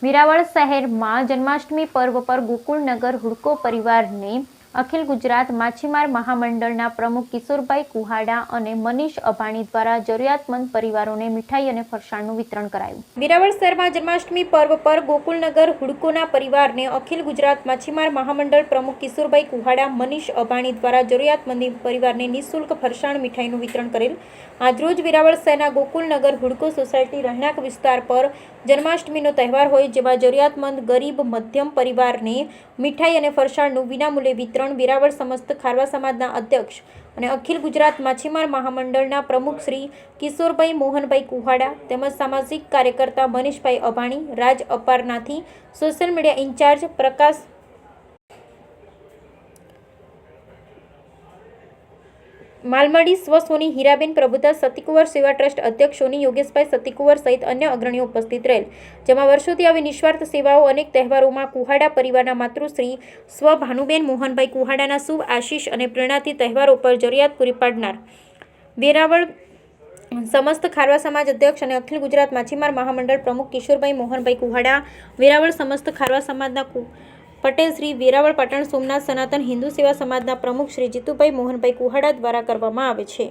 વેરાવળ શહેરમાં જન્માષ્ટમી પર્વ પર ગોકુળનગર હુડકો પરિવારને અખિલ ગુજરાત માછીમાર મહામંડળના પ્રમુખ કિશોરભાઈ કુહાડા અને મનીષ અભાણી દ્વારા જરૂરિયાતમંદ પરિવારોને મીઠાઈ અને ફરસાણનું વિતરણ કરાયું। વેરાવળ શહેરમાં જન્માષ્ટમી પર્વ પર ગોકુળનગર હુડકોના પરિવારને અખિલ ગુજરાત માછીમાર મહામંડળ પ્રમુખ કિશોરભાઈ કુહાડા મનીષ અભાણી દ્વારા જરૂરિયાતમંદ પરિવારને નિઃશુલ્ક ફરસાણ મીઠાઈનું વિતરણ કરેલ। આજરોજ વેરાવળ શહેરના ગોકુળનગર હુડકો સોસાયટી રહેણાંક વિસ્તાર પર જન્માષ્ટમીનો તહેવાર હોય જેમાં જરૂરિયાતમંદ ગરીબ મધ્યમ પરિવારને મીઠાઈ અને ફરસાણનું વિનામૂલ્યે વિતરણ વેરાવળ સમસ્ત ખારવા સમાજના અધ્યક્ષ અને અખિલ ગુજરાત માછીમાર મહામંડળના પ્રમુખ શ્રી કિશોરભાઈ મોહનભાઈ કુહાડા તેમજ સામાજિક કાર્યકર્તા મનીષભાઈ અભાણી, રાજ અપારનાથી, સોશિયલ મીડિયા ઇન્ચાર્જ પ્રકાશ માલમડી, સ્વસોની હીરાબેન પ્રભુદાસ, સતીકુંવર સેવા ટ્રસ્ટ અધ્યક્ષ સોની યોગેશભાઈ સતીકુંવર સહિત અન્ય અગ્રણીઓ ઉપસ્થિત રહેલ। જેમાં વર્ષોથી આવી નિસ્વાર્થ સેવાઓ અનેક તહેવારોમાં કુહાડા પરિવારના માતૃશ્રી સ્વ ભાનુબેન મોહનભાઈ કુહાડાના શુભ આશીષ અને પ્રેરણાથી તહેવારો પર જરૂરિયાત પૂરી પાડનાર વેરાવળ સમસ્ત ખારવા સમાજ અધ્યક્ષ અને અખિલ ગુજરાત માછીમાર મહામંડળ પ્રમુખ કિશોરભાઈ મોહનભાઈ કુહાડા, વેરાવળ સમસ્ત ખારવા સમાજના પટેલ શ્રી વેરાવળ પાટણ સોમનાથ સનાતન હિન્દુ સેવા સમાજના પ્રમુખ શ્રી જીતુભાઈ મોહનભાઈ કુહાડા દ્વારા કરવામાં આવે છે।